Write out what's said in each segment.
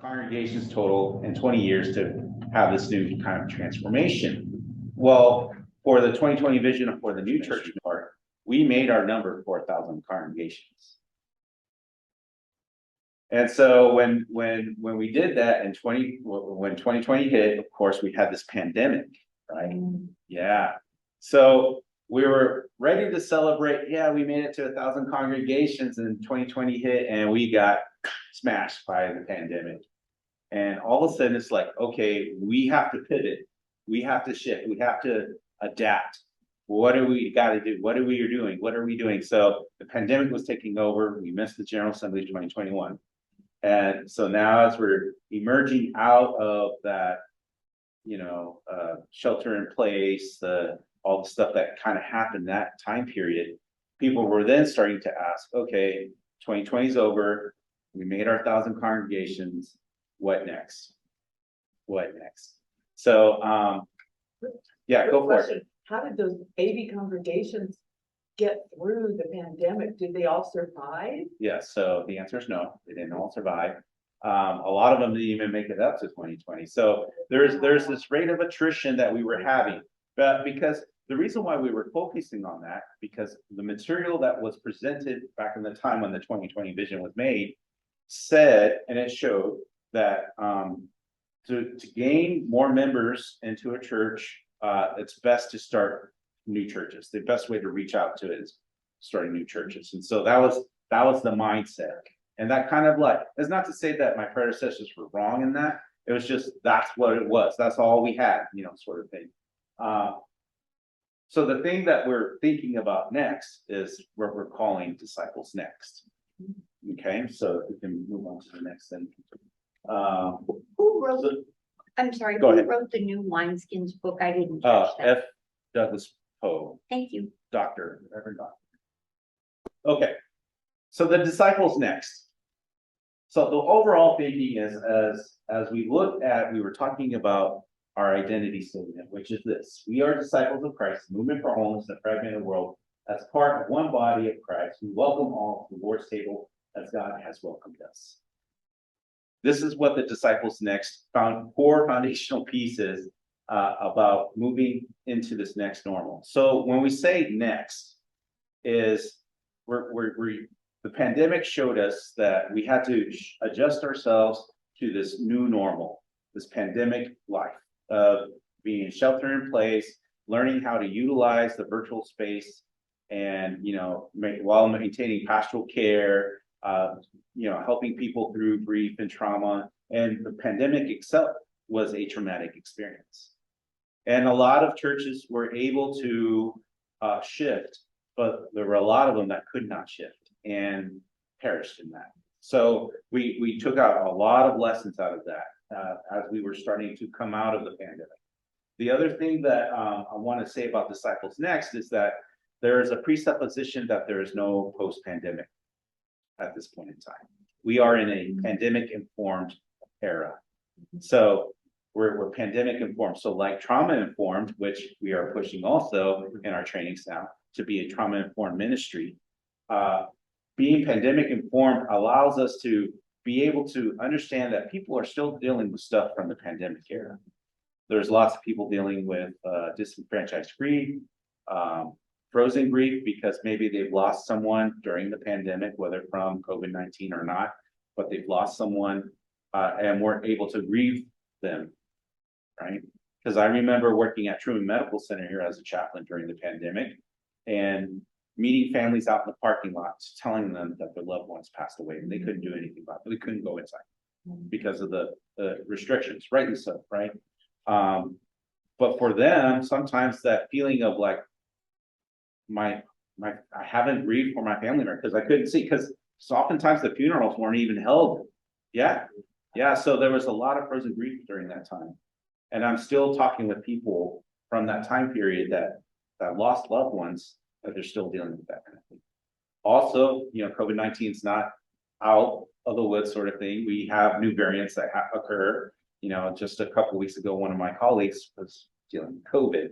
congregations total in 20 years to have this new kind of transformation. Well, for the 2020 vision for the new church part, we made our number 4,000 congregations. And so when we did that in when 2020 hit, of course, we had this pandemic, right? Yeah. So we were ready to celebrate. Yeah, we made it to 1,000 congregations, and 2020 hit, and we got smashed by the pandemic. And all of a sudden, it's like, okay, we have to pivot. We have to shift. We have to adapt. What do we got to do? What are we doing? What are we doing? So the pandemic was taking over. We missed the General Assembly 2021. And so now as we're emerging out of that, shelter in place, all the stuff that kind of happened that time period, people were then starting to ask, okay, 2020 is over. We made our 1,000 congregations. What next? What next? So, yeah, go for it. How did those 80 congregations get through the pandemic? Did they all survive? Yeah, so the answer is no, they didn't all survive. A lot of them didn't even make it up to 2020. So there's this rate of attrition that we were having, but because the reason why we were focusing on that, because the material that was presented back in the time when the 2020 vision was made said, and it showed that to gain more members into a church, it's best to start new churches. The best way to reach out to it is starting new churches. And so that was the mindset. And that kind of like, it's not to say that my predecessors were wrong in that. It was just, that's what it was. That's all we had, sort of thing. So the thing that we're thinking about next is what we're calling Disciples Next. Okay, so we can move on to the next thing. Who wrote, I'm sorry, Go who ahead. wrote the new wineskins book? I didn't catch that. F. Douglas Poe, Thank you. Reverend Doctor. Okay, so the Disciples Next. So the overall thinking is, as we looked at, we were talking about our identity statement, which is this: we are disciples of Christ, movement for wholeness in a fragmented world. As part of one body of Christ, we welcome all to the Lord's table as God has welcomed us. This is what the Disciples Next core foundational piece is about moving into this next normal. So when we say next, is the pandemic showed us that we had to adjust ourselves to this new normal, this pandemic life of being shelter in place, learning how to utilize the virtual space, and while maintaining pastoral care, helping people through grief and trauma. And the pandemic itself was a traumatic experience. And a lot of churches were able to shift, but there were a lot of them that could not shift and perished in that. So we took out a lot of lessons out of that as we were starting to come out of the pandemic. The other thing that I want to say about Disciples Next is that there is a presupposition that there is no post-pandemic at this point in time. We are in a pandemic-informed era. So we're pandemic-informed. So like trauma-informed, which we are pushing also in our trainings now to be a trauma-informed ministry, being pandemic-informed allows us to be able to understand that people are still dealing with stuff from the pandemic era. There's lots of people dealing with disenfranchised grief, frozen grief, because maybe they've lost someone during the pandemic, whether from COVID-19 or not, but they've lost someone and weren't able to grieve them, right? Because I remember working at Truman Medical Center here as a chaplain during the pandemic and meeting families out in the parking lots, telling them that their loved ones passed away and they couldn't do anything about it. They couldn't go inside because of the restrictions, rightly so, right? But for them, sometimes that feeling of like, I haven't grieved for my family member because I couldn't see, because so oftentimes the funerals weren't even held. Yeah. So there was a lot of frozen grief during that time. And I'm still talking with people from that time period that lost loved ones, that they're still dealing with that kind of thing. Also, COVID-19 is not out of the woods sort of thing. We have new variants that occur. Just a couple of weeks ago, one of my colleagues was dealing with COVID.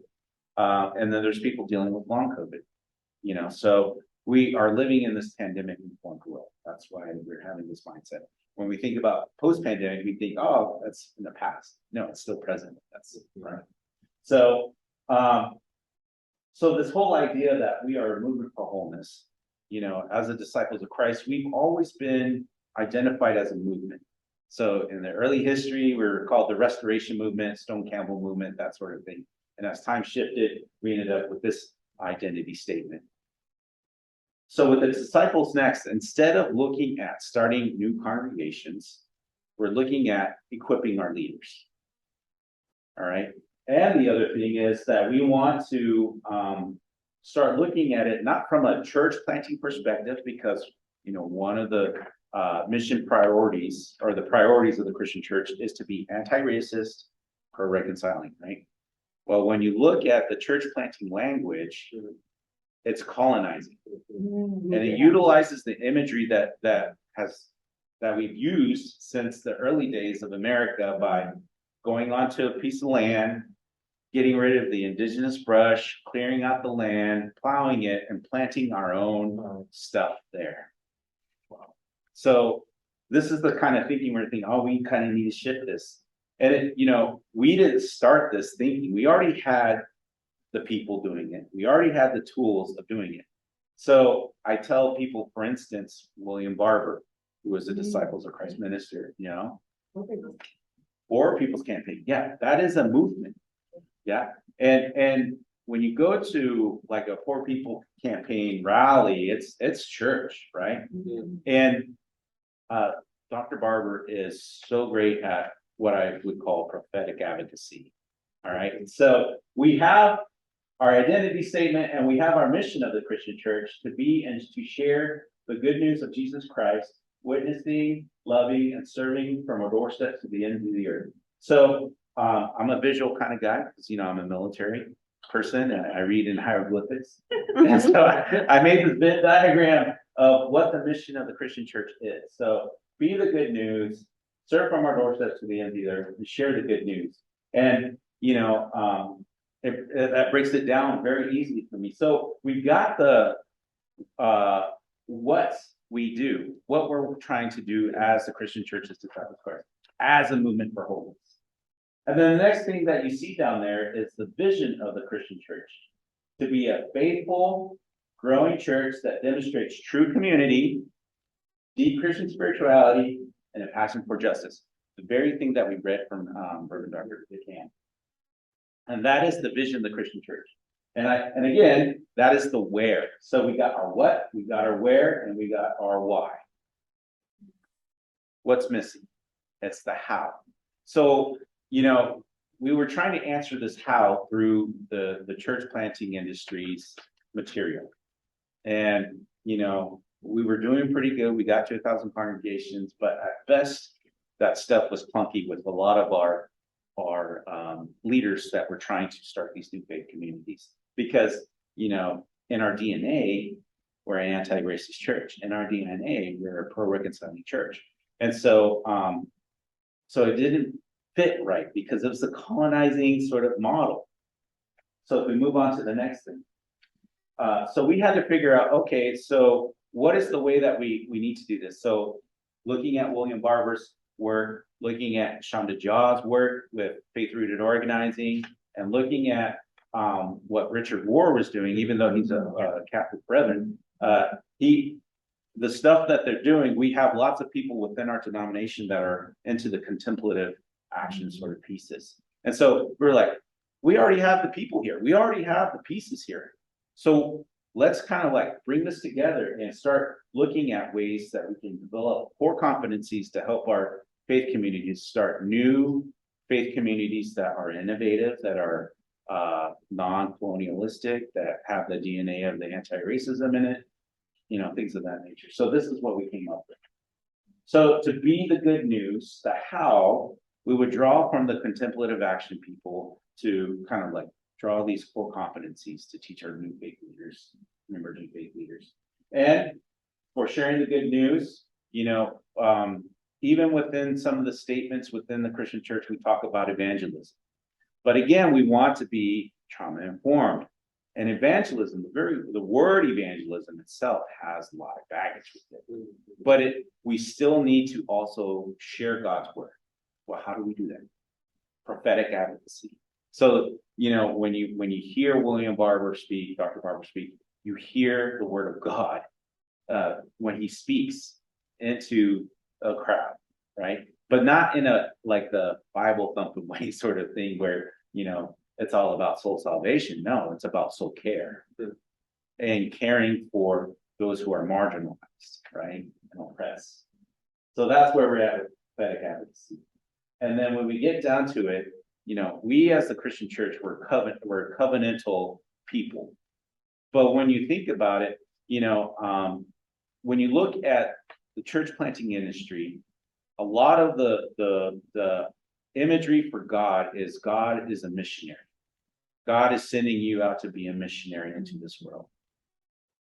And then there's people dealing with long COVID, so we are living in this pandemic informed world. That's why we're having this mindset. When we think about post-pandemic, we think, oh, that's in the past. No, it's still present. That's right. So, so this whole idea that we are a movement for wholeness, you know, as the disciples of Christ, we've always been identified as a movement. So in the early history, we were called the Restoration Movement, Stone Campbell Movement, that sort of thing. And as time shifted, we ended up with this identity statement. So with the disciples next, instead of looking at starting new congregations, we're looking at equipping our leaders. All right. And the other thing is that we want to start looking at it not from a church planting perspective, because, you know, one of the mission priorities or the priorities of the Christian church is to be anti-racist, pro-reconciling, right? Well, when you look at the church planting language, it's colonizing, and it utilizes the imagery that we've used since the early days of America by going onto a piece of land, getting rid of the indigenous brush, clearing out the land, plowing it, and planting our own stuff there. So this is the kind of thinking we're thinking, oh, we kind of need to shift this. And it, you know, we didn't start this thinking. We already had the people doing it. We already had the tools of doing it. So I tell people, for instance, William Barber, who was a Disciples of Christ minister, you know, Poor People's Campaign. Yeah, that is a movement. Yeah. And when you go to like a Poor People Campaign rally, it's church, right? And Dr. Barber is so great at what I would call prophetic advocacy. All right. So we have our identity statement and we have our mission of the Christian church to be and to share the good news of Jesus Christ, witnessing, loving, and serving from our doorstep to the end of the earth. So I'm a visual kind of guy because, you know, I'm a military person and I read in hieroglyphics. And so I made this Venn diagram of what the mission of the Christian church is. So be the good news, serve from our doorsteps to the end of the earth, and share the good news. And, you know, that breaks it down very easily for me. So we've got the what we do, what we're trying to do as the Christian church is Disciples of Christ, as a movement for wholeness. And then the next thing that you see down there is the vision of the Christian church, to be a faithful, growing church that demonstrates true community, deep Christian spirituality, and a passion for justice. The very thing that we read from Reverend Dr. DeCan. And that is the vision of the Christian church. And again, that is the where. So we got our what, we got our where, and we got our why. What's missing? It's the how. So, you know, we were trying to answer this how through the church planting industry's material. And, you know, we were doing pretty good. We got to 1,000 congregations, but at best, that stuff was clunky with a lot of our leaders that were trying to start these new faith communities. Because, you know, in our DNA, we're an anti-racist church. In our DNA, we're a pro-reconciling church. And so, so it didn't fit right because it was the colonizing sort of model. So if we move on to the next thing. So we had to figure out, okay, so what is the way that we need to do this? So looking at William Barber's work, looking at Shonda Jaw's work with faith-rooted organizing, and looking at what Richard Rohr was doing, even though he's a Catholic brethren, the stuff that they're doing, we have lots of people within our denomination that are into the contemplative action sort of pieces. And so we're like, we already have the people here. We already have the pieces here. So let's kind of like bring this together and start looking at ways that we can develop core competencies to help our faith communities start new faith communities that are innovative, that are non-colonialistic, that have the DNA of the anti-racism in it, you know, things of that nature. So this is what we came up with. So to be the good news, the how, we would draw from the contemplative action people to kind of like draw these core competencies to teach our new faith leaders, emerging faith leaders. And for sharing the good news, you know, even within some of the statements within the Christian church, we talk about evangelism. But again, we want to be trauma informed. And evangelism, the word evangelism itself has a lot of baggage with it. But we still need to also share God's word. Well, how do we do that? Prophetic advocacy. So, when you hear William Barber speak, Dr. Barber speak, you hear the word of God when he speaks into a crowd, right? But not in like the Bible thumping way sort of thing where, it's all about soul salvation. No, it's about soul care and caring for those who are marginalized, right? And oppressed. So that's where we're at with prophetic advocacy. And then when we get down to it, we as the Christian church, we're covenantal people. But when you think about it, when you look at the church planting industry, a lot of the imagery for God is a missionary. God is sending you out to be a missionary into this world.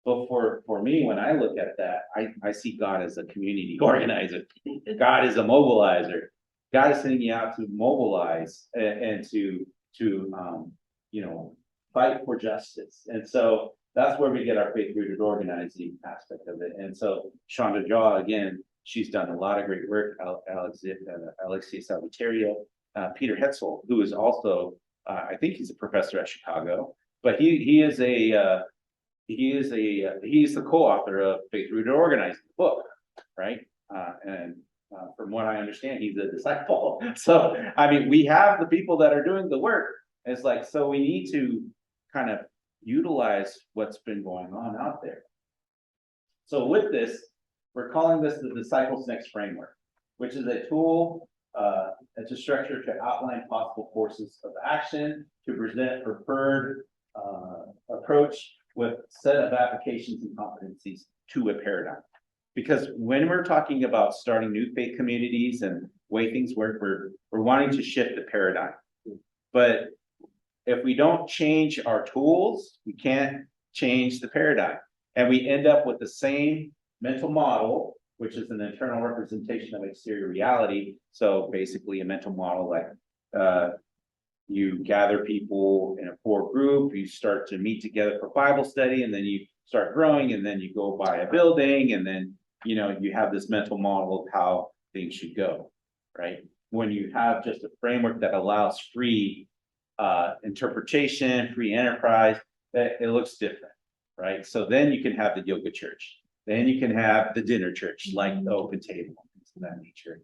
But for me, when I look at that, I see God as a community organizer. God is a mobilizer. God is sending you out to mobilize and to fight for justice. And so that's where we get our faith-rooted organizing aspect of it. And so Shonda Jaw, again, she's done a lot of great work. Alexia Salvaterio, Peter Hetzel, who is also, I think he's a professor at Chicago, but he's the co-author of Faith-Rooted Organizing, the book, right? And from what I understand, he's a disciple. So, we have the people that are doing the work. It's like, so we need to kind of utilize what's been going on out there. So with this, we're calling this the Disciples Next Framework, which is a tool, it's a structure to outline possible courses of action, to present preferred approach with set of applications and competencies to a paradigm. Because when we're talking about starting new faith communities and way things work, we're wanting to shift the paradigm. But if we don't change our tools, we can't change the paradigm. And we end up with the same mental model, which is an internal representation of exterior reality. So basically a mental model like you gather people in a core group, you start to meet together for Bible study, and then you start growing, and then you go buy a building, and then you have this mental model of how things should go, right? When you have just a framework that allows free interpretation, free enterprise, it looks different, right? So then you can have the yoga church. Then you can have the dinner church, like the open table, things of that nature.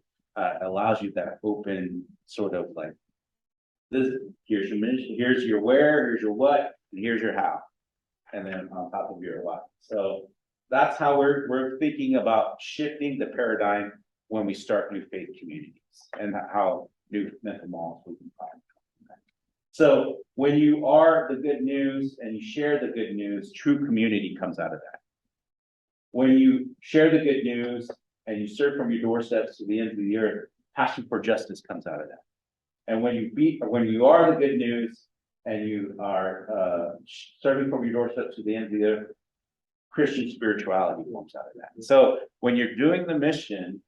Allows you that open sort of like, here's your mission, here's your where, here's your what, and here's your how. And then on top of your what. So that's how we're thinking about shifting the paradigm when we start new faith communities and how new mental models we can find. So when you are the good news and you share the good news, true community comes out of that. When you share the good news and you serve from your doorsteps to the ends of the earth, passion for justice comes out of that. And when you are the good news and you are serving from your doorsteps to the ends of the earth, Christian spirituality comes out of that. So when you're doing the mission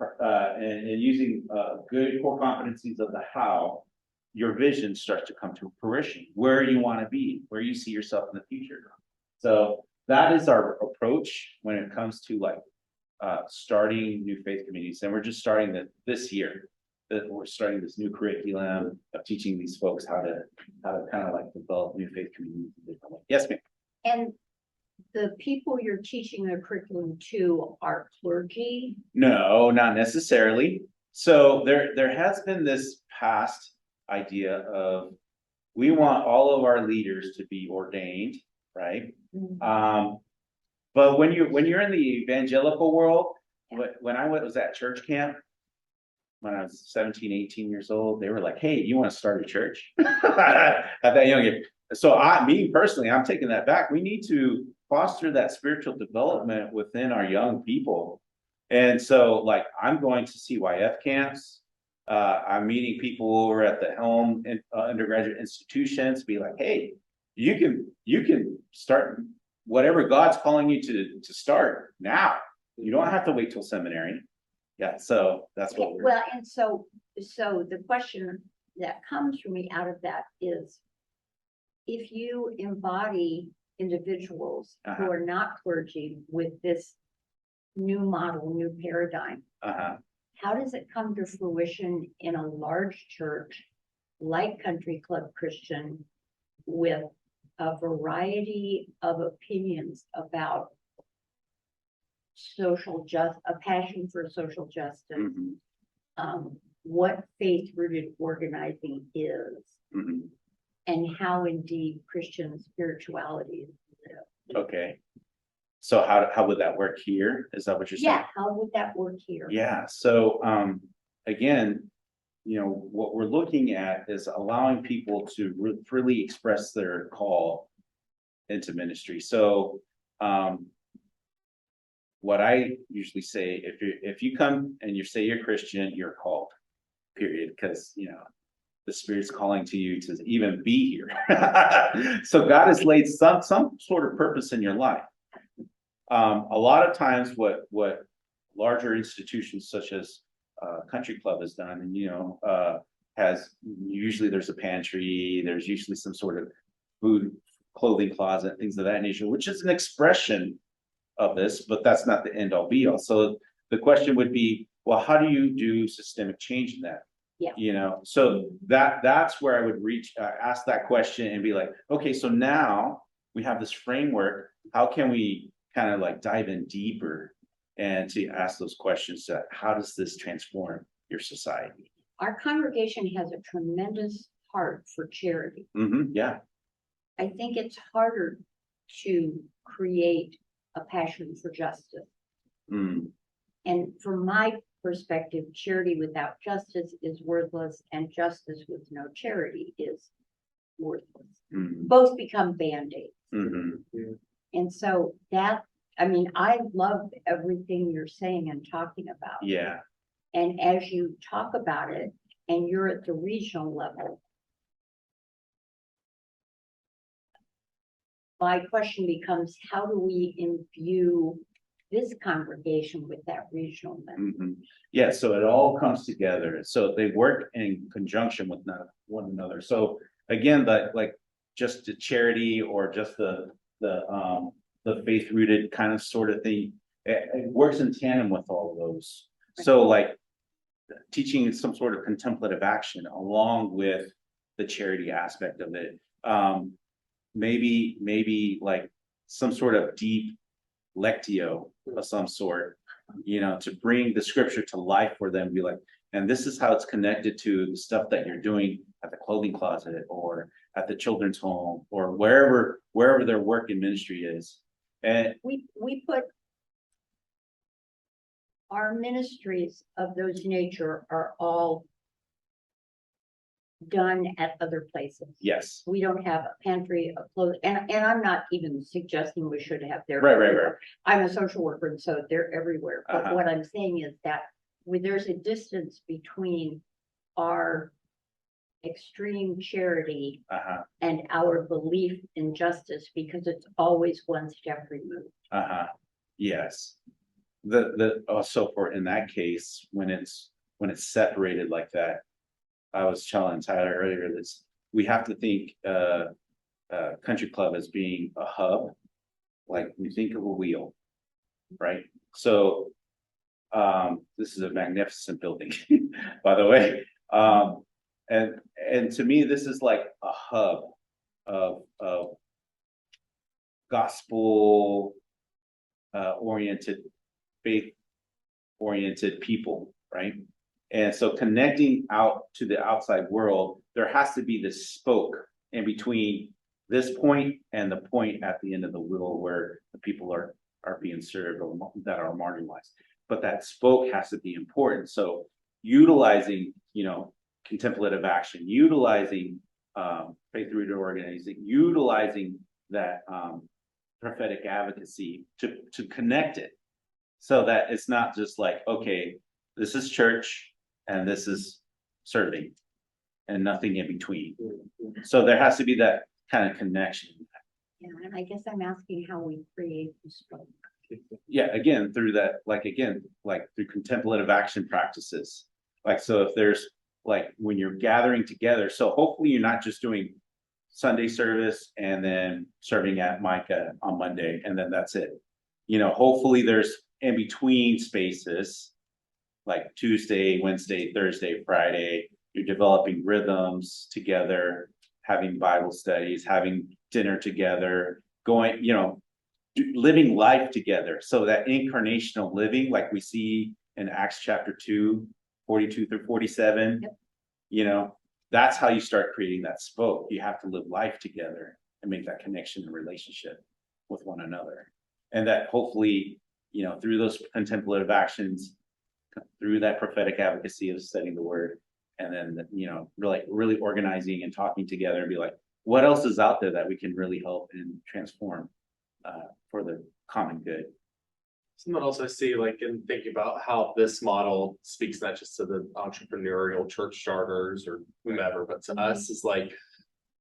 and using good core competencies of the how, your vision starts to come to fruition, where you want to be, where you see yourself in the future. So that is our approach when it comes to like starting new faith communities. And we're just starting this year. That we're starting this new curriculum of teaching these folks how to kind of like develop new faith communities in different ways. Yes, ma'am. And the people you're teaching the curriculum to are clergy? No, not necessarily. So there has been this past idea of we want all of our leaders to be ordained, right? Mm-hmm. But when you're in the evangelical world, when I was at church camp, when I was 17, 18 years old, they were like, hey, you want to start a church? At that young age. So me personally, I'm taking that back. We need to foster that spiritual development within our young people. And so like, I'm going to CYF camps. I'm meeting people over at the Helm undergraduate institutions, be like, hey, you can start whatever God's calling you to start now. You don't have to wait till seminary. Yeah, so that's what we're. Well, and so the question that comes for me out of that is, if you embody individuals Uh-huh. who are not clergy with this new model, new paradigm, how does it come to fruition in a large church like Country Club Christian with a variety of opinions about a passion for social justice, Mhm, what faith-rooted organizing is, mhm. and how indeed Christian spirituality is lived. Okay. So how would that work here? Is that what you're saying? Yeah, how would that work here? Yeah, so again, what we're looking at is allowing people to freely express their call into ministry. So what I usually say, if you come and you say you're Christian, you're called, period, because the Spirit's calling to you to even be here. So God has laid some sort of purpose in your life. A lot of times what larger institutions such as Country Club has done, and has usually there's a pantry, there's usually some sort of food, clothing closet, things of that nature, which is an expression of this, but that's not the end all be all. So the question would be, well, how do you do systemic change in that? Yeah. So that's where I would ask that question and be like, okay, so now we have this framework. How can we kind of like dive in deeper and to ask those questions that how does this transform your society? Our congregation has a tremendous heart for charity. Yeah. I think it's harder to create a passion for justice. And from my perspective, charity without justice is worthless, and justice with no charity is worthless. Both become band-aids. And so I love everything you're saying and talking about. Yeah. And as you talk about it, and you're at the regional level, my question becomes, how do we imbue this congregation with that regional level? Yeah, so it all comes together. So they work in conjunction with one another. So again, like just the charity or just the faith-rooted kind of sort of thing, it works in tandem with all of those. So like teaching some sort of contemplative action along with the charity aspect of it. Maybe like some sort of deep lectio of some sort, to bring the scripture to life for them, be like, and this is how it's connected to the stuff that you're doing at the clothing closet or at the children's home or wherever their work in ministry is. And we put our ministries of those nature are all done at other places. yes, We don't have a pantry, a clothes, and I'm not even suggesting we should have their. right. I'm a social worker, and so they're everywhere. But Uh-huh. what I'm saying is that there's a distance between our extreme charity and our belief in justice, because it's always one step removed. Yes. The also for in that case, when it's separated like that, I was telling Tyler earlier that we have to think Country Club as being a hub, like we think of a wheel, right? So this is a magnificent building, by the way. And to me, this is like a hub of gospel oriented, faith oriented people, right? And so connecting out to the outside world, there has to be this spoke in between this point and the point at the end of the wheel where the people are being served or that are marginalized. But that spoke has to be important. So utilizing, contemplative action, utilizing faith-rooted organizing, utilizing that prophetic advocacy to connect it so that it's not just like, okay, this is church and this is serving and nothing in between. So there has to be that kind of connection. Yeah, and I guess I'm asking how we create the spoke. Yeah, again, through that, like through contemplative action practices. Like, so if there's like when you're gathering together, so hopefully you're not just doing Sunday service and then serving at Micah on Monday, and then that's it. You know, hopefully there's in between spaces, like Tuesday, Wednesday, Thursday, Friday, you're developing rhythms together, having Bible studies, having dinner together, going, you know, living life together. So that incarnational living, like we see in Acts chapter 2, 42 through 47, Yep. you know, that's how you start creating that spoke. You have to live life together and make that connection and relationship with one another. And that hopefully, you know, through those contemplative actions, through that prophetic advocacy of studying the word, and then, you know, really organizing and talking together and be like, what else is out there that we can really help and transform for the common good. Something else I see, like, in thinking about how this model speaks not just to the entrepreneurial church starters or whomever, but to us, is like,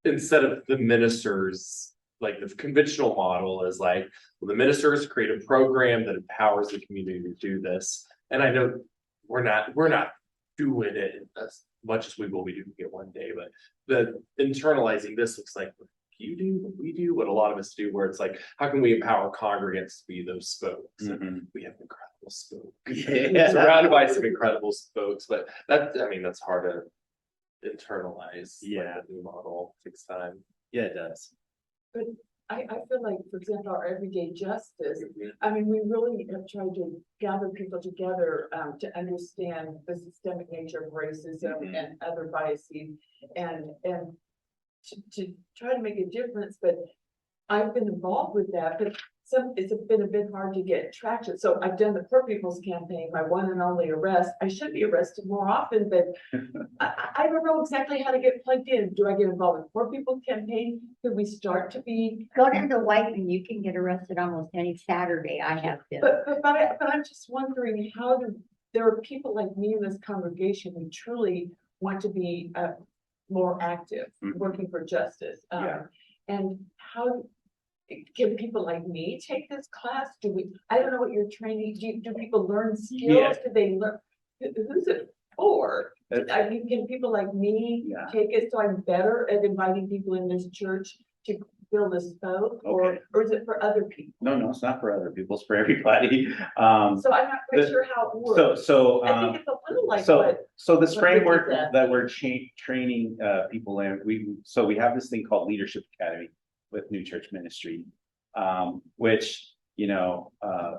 instead of the ministers, like the conventional model is like, well, the ministers create a program that empowers the community to do this. And I know we're not doing it as much as we will be doing it one day, but the internalizing this looks like what you do, what we do, what a lot of us do, where it's like, how can we empower congregants to be those spokes? And we have incredible spokes, surrounded by some incredible spokes, but that, I mean, that's hard to internalize. Yeah. Like the new model takes time. Yeah, it does. But I feel like, for example, our everyday justice, I mean, we really have tried to gather people together to understand the systemic nature of racism and other biases and to try to make a difference, but I've been involved with that, but it's been a bit hard to get traction. So I've done the Poor People's Campaign, my one and only arrest. I should be arrested more often, but I don't know exactly how to get plugged in. Do I get involved with Poor People's Campaign? Could we start to be? Go to the white and you can get arrested almost any Saturday. I have been. But I'm just wondering there are people like me in this congregation who truly want to be more active, working for justice. And how can people like me take this class? I don't know what you're training. Do people learn skills? Do they learn? Who's it for? I mean, can people like me take it so I'm better at inviting people in this church to build a spoke, or is it for other people? No, it's not for other people, it's for everybody. So I'm not quite sure how it works. So I think it's a little like so this what framework Ricky said. that we're training people in, we have this thing called Leadership Academy with New Church Ministry, which, you know,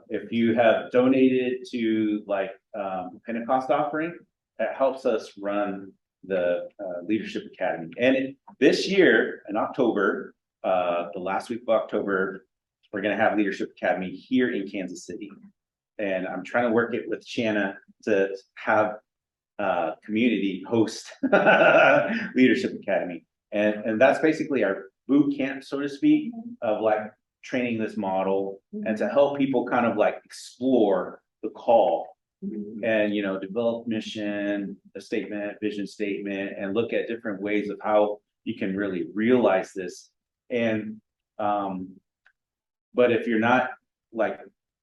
if you have donated to like Pentecost offering, that helps us run the Leadership Academy. And this year in October, the last week of October, we're going to have Leadership Academy here in Kansas City. And I'm trying to work it with Shanna to have community host Leadership Academy. And that's basically our boot camp, so to speak, of like training this model and to help people kind of like explore the call and, you know, develop mission, a statement, vision statement, and look at different ways of how you can really realize this. And, but if you're not like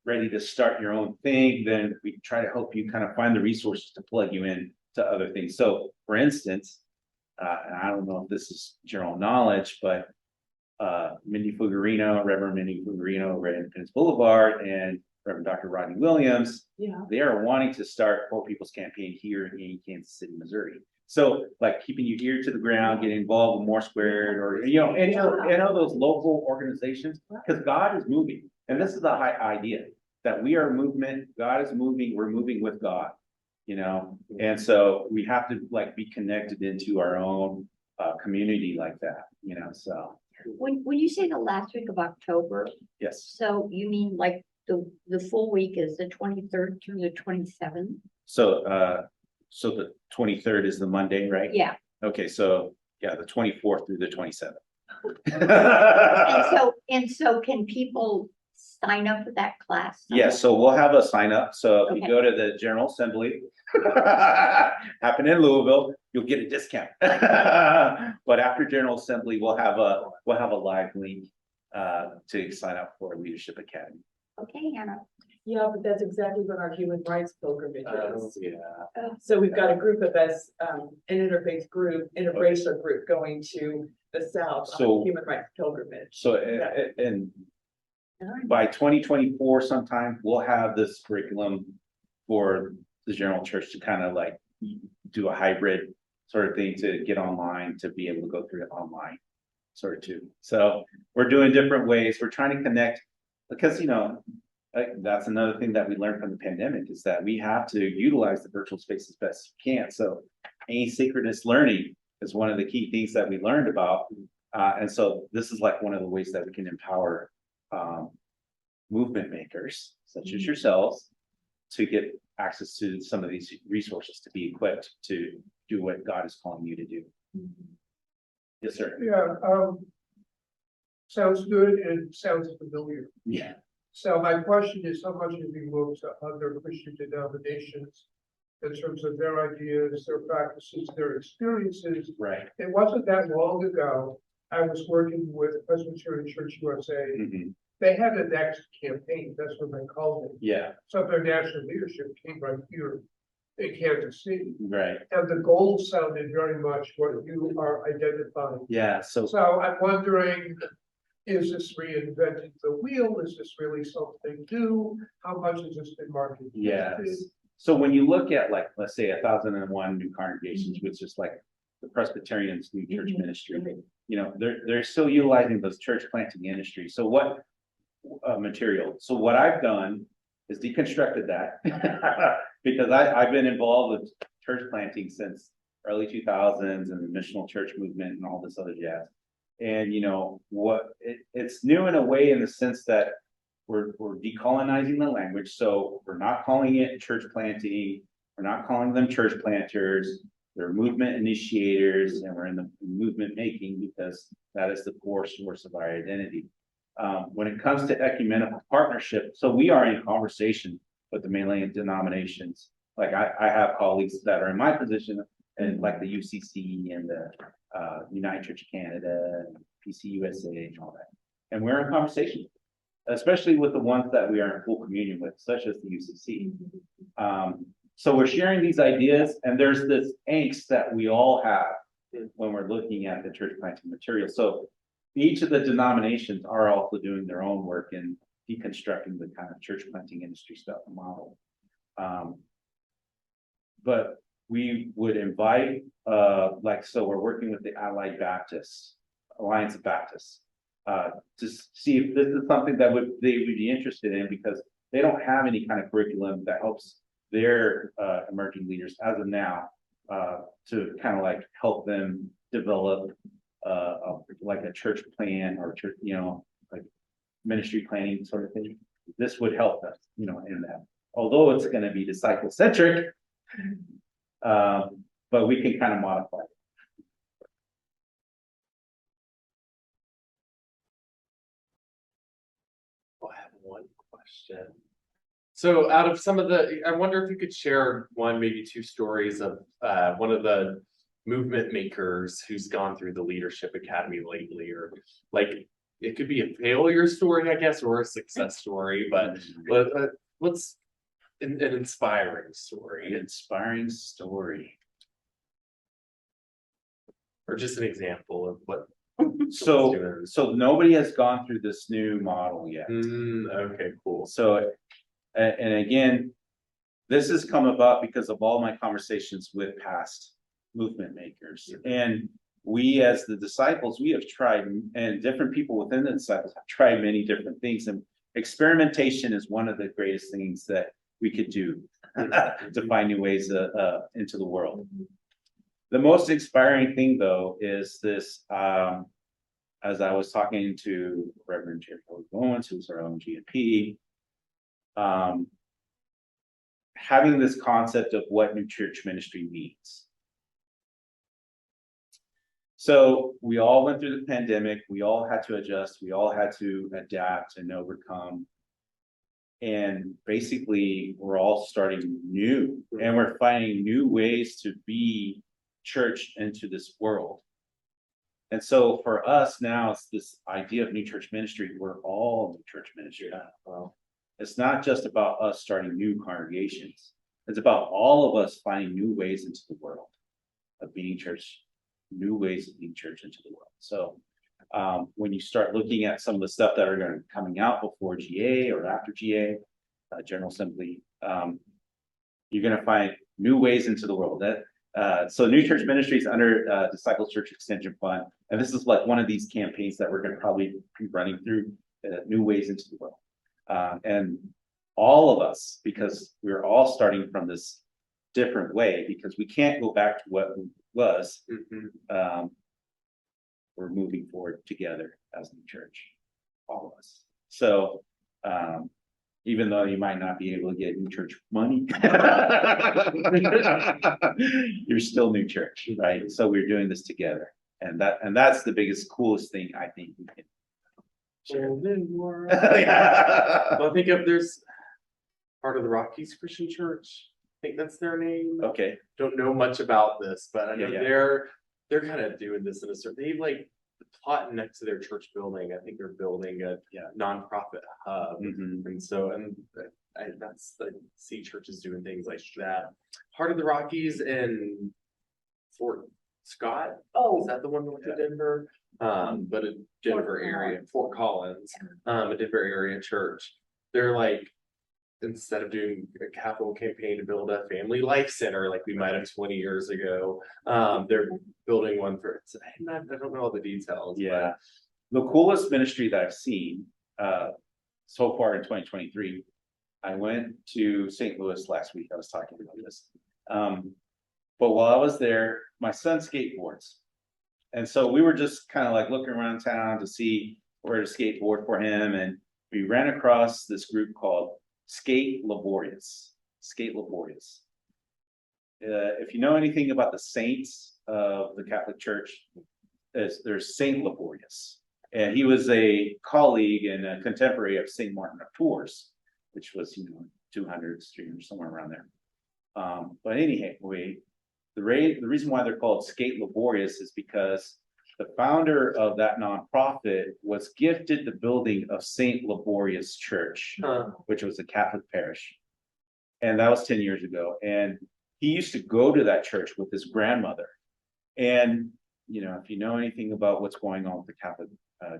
ready to start your own thing, then we try to help you kind of find the resources to plug you in to other things. So for instance, and I don't know if this is general knowledge, but Mindy Fuggerino, Reverend Mindy Fuggerino over at Independence Boulevard, and Reverend Dr. Rodney Williams, they are wanting to start Poor People's Campaign here in Kansas City, Missouri. So like keeping your ear to the ground, getting involved with More Squared, or, you know, any of those local organizations, because God is moving. And this is the high idea that we are a movement, God is moving, we're moving with God, you know? And so we have to like be connected into our own community like that, you know, so. When you say the last week of October, Yes. so you mean like the full week is the 23rd through the 27th? So the 23rd is the Monday, right? Yeah. Okay, so yeah, the 24th through the 27th. And so can people sign up for that class? Yes, so we'll have a sign up. So if you Okay. go to the General Assembly, happen in Louisville, you'll get a discount. But after General Assembly, we'll have a live link to sign up for Leadership Academy. Okay, Hannah. Yeah, but that's exactly what our human rights pilgrimage is. Yeah. So we've got a group of us, an interfaith group, interracial group going to the south on So- a human rights pilgrimage. So, and by 2024 sometime, we'll have this curriculum for the general church to kind of like do a hybrid sort of thing to get online, to be able to go through it online, sort of too. So we're doing different ways. We're trying to connect because, like, that's another thing that we learned from the pandemic is that we have to utilize the virtual space as best we can. So asynchronous learning is one of the key things that we learned about. And so this is like one of the ways that we can empower movement makers such as yourselves to get access to some of these resources to be equipped to do what God is calling you to do. Yes, sir. Yeah, sounds good and sounds familiar. Yeah. So my question is, how much have you looked to other Christian denominations in terms of their ideas, their practices, their experiences? Right. It wasn't that long ago, I was working with Presbyterian Church USA. Mhm. They had a next campaign, that's what they called it. Yeah. So their national leadership came right here in Kansas City. Right. And the goals sounded very much what you are identifying. Yeah. So So I'm wondering, is this reinventing the wheel? Is this really something new? How much has this been marketed? yes. So when you look at like, let's say 1,001 new congregations, which is like the Presbyterians' new church ministry, they're still utilizing those church planting industries. So what material? So what I've done is deconstructed that because I've been involved with church planting since early 2000s and the missional church movement and all this other jazz. And it's new in a way in the sense that we're decolonizing the language. So we're not calling it church planting. We're not calling them church planters. They're movement initiators, and we're in the movement making because that is the core source of our identity. When it comes to ecumenical partnership, so we are in conversation with the mainland denominations. Like I have colleagues that are in my position and like the UCC and the United Church of Canada, and PCUSA and all that. And we're in conversation, especially with the ones that we are in full communion with, such as the UCC. So we're sharing these ideas, and there's this angst that we all have when we're looking at the church planting material. So each of the denominations are also doing their own work in deconstructing the kind of church planting industry stuff model. But we would invite, so we're working with the Allied Baptists, Alliance of Baptists, to see if this is something that they would be interested in, because they don't have any kind of curriculum that helps their emerging leaders as of now, to kind of like help them develop like a church plan or church, like ministry planning sort of thing. This would help us, in that. Although it's going to be disciple centric, but we can kind of modify it. I have one question. So out of some of I wonder if you could share one, maybe two stories of one of the movement makers who's gone through the Leadership Academy lately, or like it could be a failure story, I guess, or a success story, but what's an inspiring story? Inspiring story. Or just an example of what. So nobody has gone through this new model yet. Okay, cool. So, and again, this has come about because of all my conversations with past movement makers. And we, as the disciples, we have tried, and different people within the disciples have tried many different things. And experimentation is one of the greatest things that we could do to find new ways into the world. The most inspiring thing, though, is this, as I was talking to Reverend Jerry Owens, who's our own GMP, having this concept of what new church ministry means. So we all went through the pandemic, we all had to adjust, we all had to adapt and overcome. And basically, we're all starting new, and we're finding new ways to be church into this world. And so for us now, it's this idea of new church ministry. We're all new church ministry. Well, It's not just about us starting new congregations. It's about all of us finding new ways into the world of being church, new ways of being church into the world. So when you start looking at some of the stuff that are going to be coming out before GA or after GA, General Assembly, you're going to find new ways into the world. So New Church Ministries under Disciples Church Extension Fund, and this is like one of these campaigns that we're going to probably be running through, new ways into the world. And all of us, because we're all starting from this different way, because we can't go back to what was, we're moving forward together as the church, all of us. So even though you might not be able to get new church money, you're still new church, right? So we're doing this together, and that's the biggest, coolest thing I think we can share. Well, I think if there's part of the Rockies Christian Church, I think that's their name. Okay. Don't know much about this, but I know Yeah. they're kind of doing this in a certain, they like the plot next to their church building. I think they're building a nonprofit hub. And so, that's the see churches doing things like that. Part of the Rockies in Fort Scott. Oh. Is that the one north of Denver? But a Denver area, Fort Collins, a Denver area church. They're like, instead of doing a capital campaign to build a family life center like we might have 20 years ago, they're building one for, I don't know all the details. Yeah. The coolest ministry that I've seen so far in 2023, I went to St. Louis last week. I was talking about this. But while I was there, my son skateboards. And so we were just kind of like looking around town to see where to skateboard for him. And we ran across this group called Skate Laborious. Skate Laborious. If you know anything about the saints of the Catholic Church, there's Saint Laborious. And he was a colleague and a contemporary of Saint Martin of Tours, which was, 200s, 300s, somewhere around there. But anyway, the reason why they're called Skate Laborious is because the founder of that nonprofit was gifted the building of Saint Laborious Church, which was a Catholic parish. And that was 10 years ago. And he used to go to that church with his grandmother. And, if you know anything about what's going on with the Catholic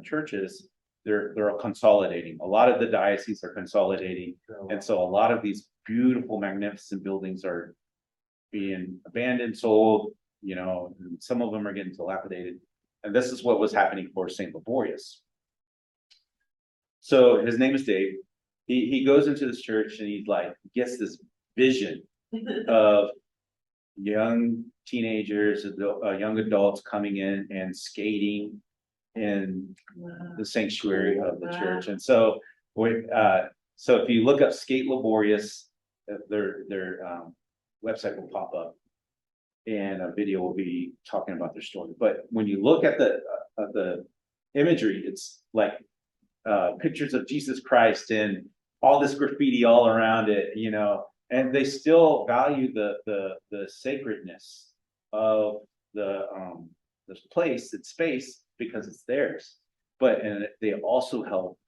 churches, they're all consolidating. A lot of the dioceses are consolidating. And so a lot of these beautiful, magnificent buildings are being abandoned, sold, and some of them are getting dilapidated. And this is what was happening for St. Laborious. So his name is Dave. He goes into this church and he's like, gets this vision of young teenagers, young adults coming in and skating in the sanctuary of the church. And so, so if you look up Skate Laborious, their website will pop up, and a video will be talking about their story. But when you look at the imagery, it's like pictures of Jesus Christ and all this graffiti all around it, and they still value the sacredness of this place, its space, because it's theirs. And they also help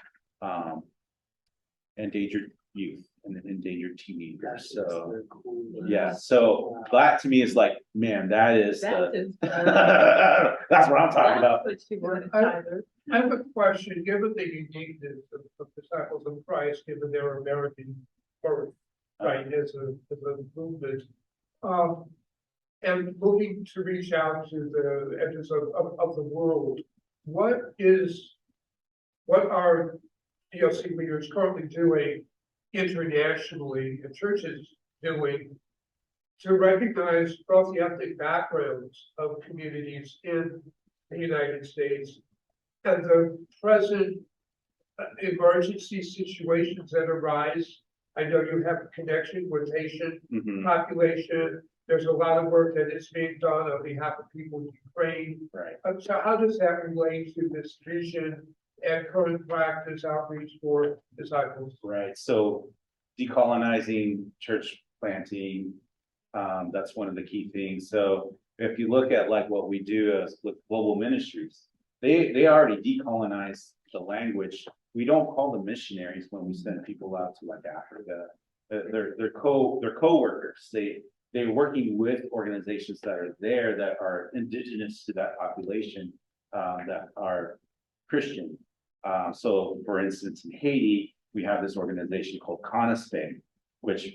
endangered youth and endangered teenagers. So yeah, so that to me is like, man, that's what I'm talking about. I have a question, given the uniqueness of Disciples of Christ, given their American birth, right, as a movement, and looking to reach out to the edges of the world, what are DLC leaders currently doing internationally, and churches doing to recognize both the ethnic backgrounds of communities in the United States and the present emergency situations that arise? I know you have a connection with Haitian population. There's a lot of work that is being done on behalf of people in Ukraine. Right. So how does that relate to this vision and current practice outreach for disciples? Right. So decolonizing church planting, that's one of the key things. So if you look at like what we do as with global ministries, they already decolonized the language we don't call them missionaries when we send people out to like Africa. They're co-workers. They're working with organizations that are there that are indigenous to that population, that are Christian. So for instance, in Haiti, we have this organization called CONASPE, which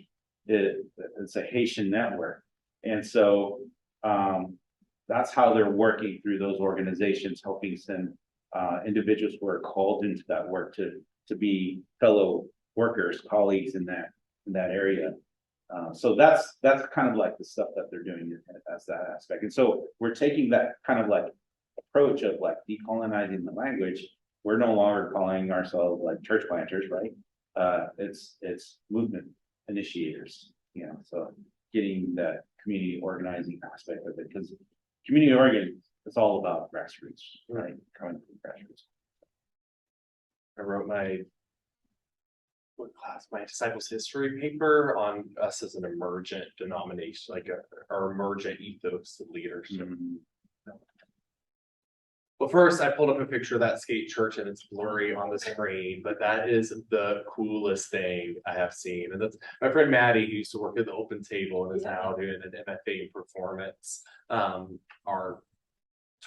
it's a Haitian network. And so that's how they're working through those organizations, helping send individuals who are called into that work to be fellow workers, colleagues in that area. So that's kind of like the stuff that they're doing as that aspect. And so we're taking that kind of like approach of like decolonizing the language. We're no longer calling ourselves like church planters, right? It's movement initiators, you know, so getting that community organizing aspect of it, because community organizing is all about grassroots, right? Coming from grassroots. I wrote my disciples history paper on us as an emergent denomination, like our emergent ethos of leadership. Well, first I pulled up a picture of that skate church and it's blurry on the screen, but that is the coolest thing I have seen. And that's my friend Maddie, who used to work at the Open Table and is now doing an MFA in performance. Our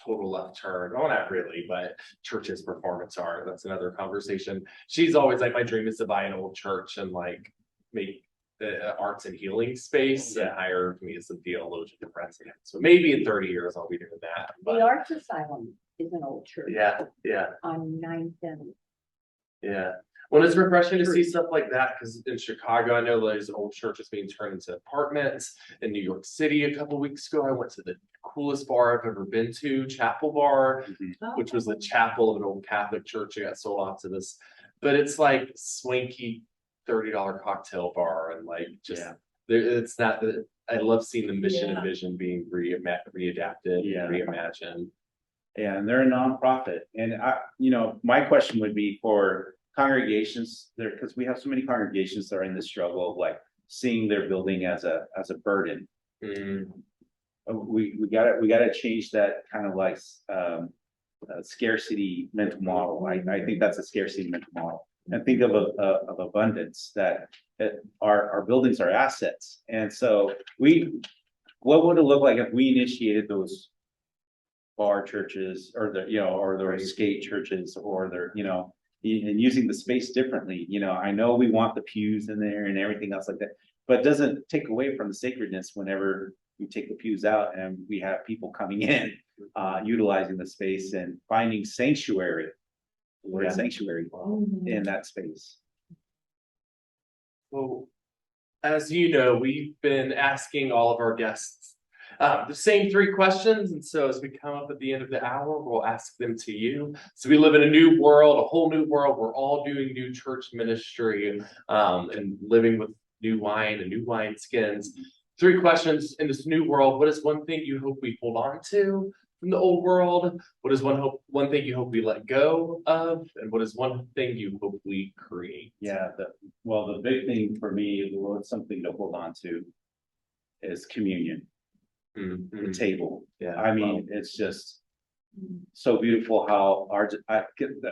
total left turn. Oh, not really, but church's performance art. That's another conversation. She's always like, my dream is to buy an old church and like make the arts and healing space and hire me as a theologian to president. So maybe in 30 years I'll be doing that. The Arts Asylum is an old church. Yeah. On 9th and. Yeah. Well, it's refreshing to see stuff like that, because in Chicago, I know there's old churches being turned into apartments. In New York City a couple weeks ago, I went to the coolest bar I've ever been to, Chapel Bar, which was the chapel of an old Catholic church. It got sold off to this, but it's like swanky $30 cocktail bar, and like just it's not. I love seeing the mission and vision being readapted, reimagined. Yeah, and they're a nonprofit. And my question would be for congregations there, because we have so many congregations that are in the struggle of like seeing their building as a burden. We gotta change that kind of like scarcity mental model. I think that's a scarcity mental model, and think of abundance, that our buildings are assets. And so what would it look like if we initiated those bar churches, or the skate churches, or and using the space differently? I know we want the pews in there and everything else like that, but it doesn't take away from the sacredness whenever we take the pews out and we have people coming in, utilizing the space and finding sanctuary, sanctuary in that space. Well, as you know, we've been asking all of our guests the same 3 questions, and so as we come up at the end of the hour, we'll ask them to you. So we live in a new world, a whole new world. We're all doing new church ministry, and living with new wine and new wine skins. 3 questions in this new world. What is one thing you hope we hold on to from the old world? What is one thing you hope we let go of? And what is one thing you hope we create? Yeah, the big thing for me, something to hold on to, is communion. The table. I mean, it's just so beautiful how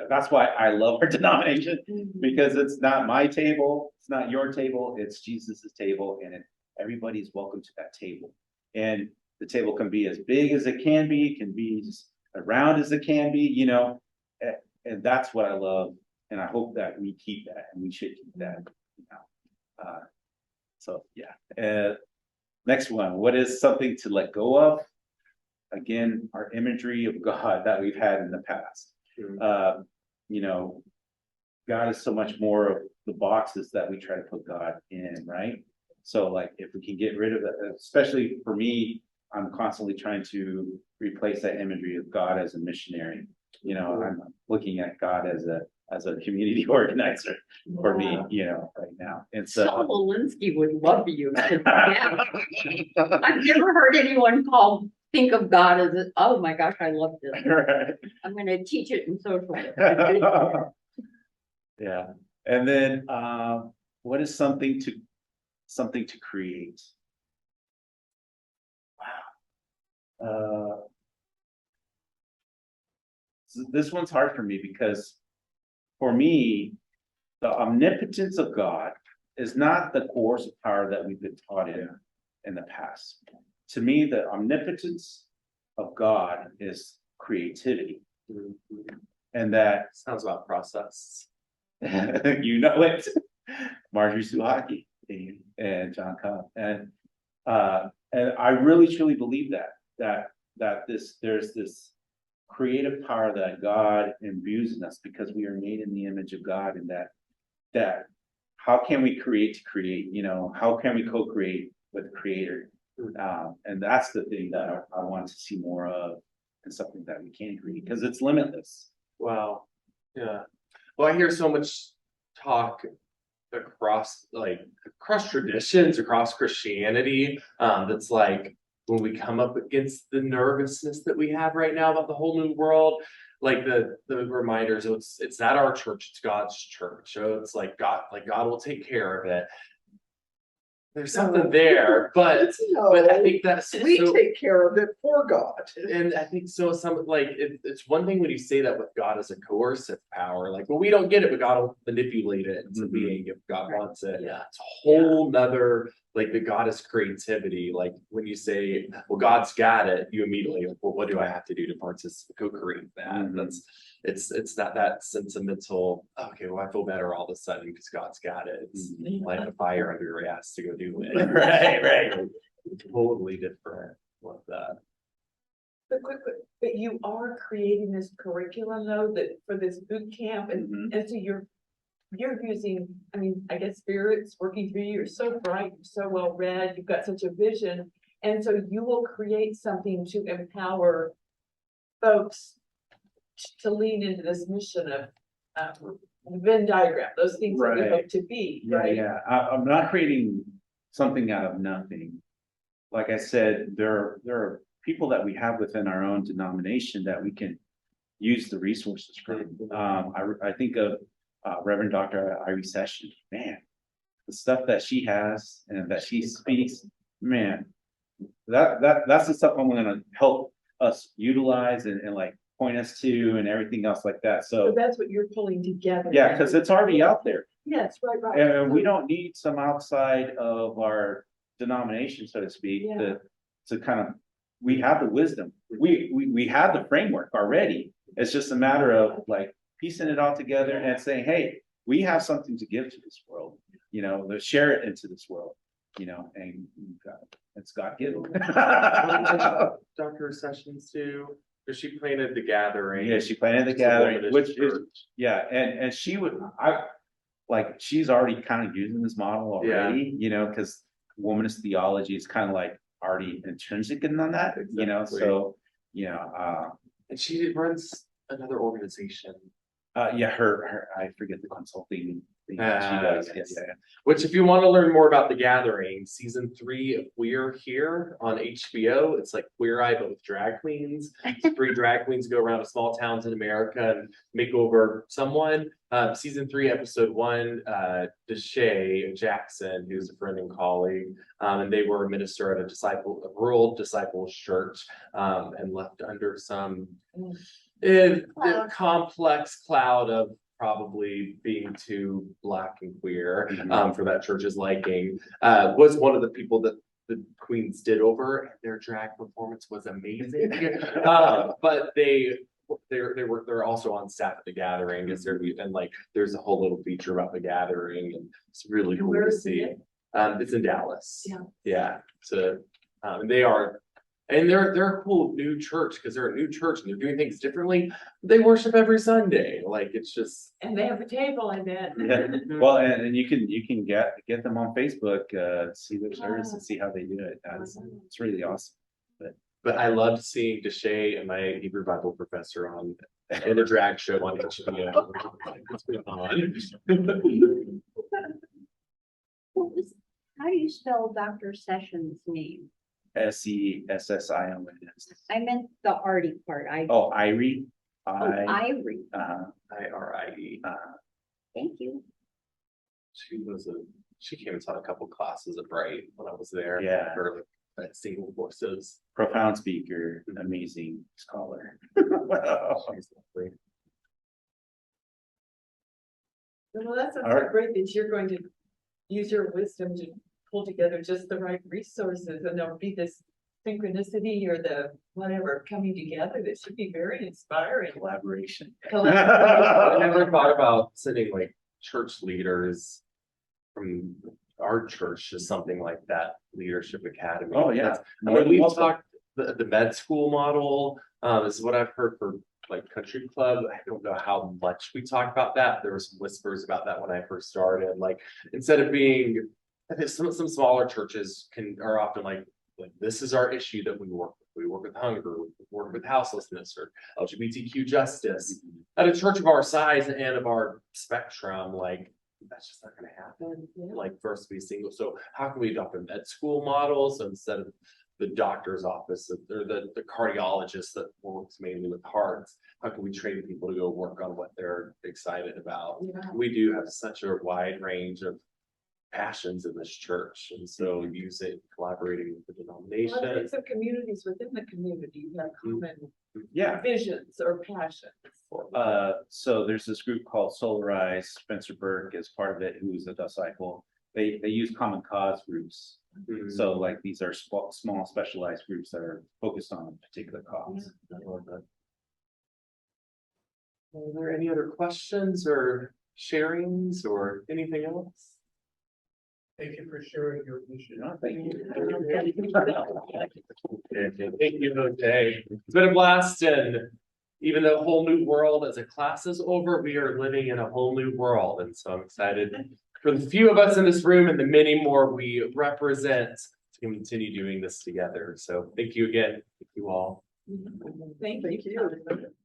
that's why I love our denomination, because it's not my table, it's not your table, it's Jesus's table, and everybody's welcome to that table. And the table can be as big as it can be as round as it can be, and that's what I love. And I hope that we keep that, and we should keep that. Next one, what is something to let go of? Again, our imagery of God that we've had in the past. God is so much more of the boxes that we try to put God in, right? So like, if we can get rid of that, especially for me, I'm constantly trying to replace that imagery of God as a missionary. I'm looking at God as a community organizer for me, right now. And so Solinsky would love you. I've never heard anyone think of God as oh my gosh, I love this. Right. I'm going to teach it in social. Yeah. And then what is something to create? Wow. So this one's hard for me, because for me, the omnipotence of God is not the coercive power that we've been taught in the past. To me, the omnipotence of God is creativity. And that Sounds about process. you know it, Marjorie Suhaki and John Cobb. And I really truly believe that there's this creative power that God imbues in us because we are made in the image of God, and that how can we create to create, how can we co-create with the creator? And that's the thing that I want to see more of, and something that we can create because it's limitless. Wow. Yeah. Well, I hear so much talk across traditions, across Christianity. That's like when we come up against the nervousness that we have right now about the whole new world, like the reminders, it's not our church, it's God's church. So it's like God will take care of it. There's something there, but I think that's We so, take care of it for God. and I think so. It's one thing when you say that with God as a coercive power, like, well, we don't get it, but God will manipulate it into being if God wants it. Yeah. It's a whole nother, like, the God is creativity. Like when you say, well, God's got it, you immediately, well, what do I have to do to participate, co-create that? It's not that sentimental, okay, well, I feel better all of a sudden because God's got it. It's light a fire under your ass to go do it. Right. Totally different with that. But you are creating this curriculum though, that for this boot camp Mhm. and so you're using, I mean, I guess spirits working through you. You're so bright, you're so well read, you've got such a vision. And so you will create something to empower folks to lean into this mission of Venn diagram, those things that we Right. hope to be, right? Yeah, I'm not creating something out of nothing. Like I said, there are people that we have within our own denomination that we can use the resources from. I think of Reverend Dr. Irie Session. Man, the stuff that she has and that she speaks, man, that's the stuff I'm gonna help us utilize and like point us to and everything else like that. So So that's what you're pulling together. yeah, because it's already out there. Yes, right. And we So- don't need some outside of our denomination, so to speak, Yeah. to kind of, we have the wisdom. We have the framework already. It's just a matter of like piecing it all together and saying, hey, we have something to give to this world, to share it into this world, and it's God given. Dr. Sessions too, because she planted the gathering. Yeah, she planted the It's a gathering, womanist which is, church. yeah, and she would, she's already kind of using this model already, because womanist theology is kind of like already intrinsic in on that, Exactly. so, And she runs another organization, her, I forget the consulting thing that she does, yes. yeah. which if you want to learn more about the gathering, season 3 of We're Here on HBO, it's like Queer Eye, but with drag queens. 3 drag queens go around to small towns in America and make over someone. Season 3, episode 1, Deshae Jackson, who's a friend and colleague, and they were a minister at a rural disciples church, and left under some complex cloud of probably being too Black and queer for that church's liking. Was one of the people that the queens did over, and their drag performance was amazing. But they're also on staff at the gathering, and like there's a whole little feature about the gathering, and it's really cool Where to is see. it? It's in Dallas. Yeah. So they are. And they're a cool new church because they're a new church and they're doing things differently. They worship every Sunday. Like it's just And they have a table, I bet. Yeah, well, and you can get them on Facebook, see their service and see how they do it. It's really awesome. But I loved seeing Deshae and my Hebrew Bible professor on in a drag show on HBO. What's going on? How do you spell Dr. Sessions' name? SESSIONS. I meant the Artie part. Oh, Irie. Irie. IRIE. Thank you. She came and taught a couple classes at Bright when I was there. Yeah. For like single voices. Profound speaker, amazing scholar. She's lovely. Well, that sounds All right. so great that you're going to use your wisdom to pull together just the right resources and there'll be this synchronicity or the whatever coming together. That should be very inspiring. Collaboration. I never thought about sending like church leaders from our church to something like that, Leadership Academy. Oh, yeah. That's- I mean, we've talked, the med school model, is what I've heard for like country club. I don't know how much we talk about that. There were some whispers about that when I first started, like, instead of being, I think some smaller churches are often like, this is our issue that we work with. We work with hunger, we work with houselessness or LGBTQ justice. At a church of our size and of our spectrum, like, that's just not gonna happen, like, for us to be single. So how can we adopt a med school model? So instead of the doctor's office or the cardiologist that works mainly with hearts, how can we train people to go work on what they're excited about? Yeah. We do have such a wide range of passions in this church, and so using, collaborating with the Well, I denomination. think some communities within the community have common Yeah. visions or passions. So there's this group called Solarize. Spencer Burke is part of it, who's a disciple. They use common cause groups. Mhm. So like these are small specialized groups that are focused on a particular cause. I love that. Are there any other questions or sharings or anything else? Thank you for sharing your vision. No, thank you. Thank you, Jose. It's been a blast, and even though Whole New World as a class is over, we are living in a whole new world, and so I'm excited for the few of us in this room and the many more we represent to continue doing this together. So thank you again, thank you all. Thank you.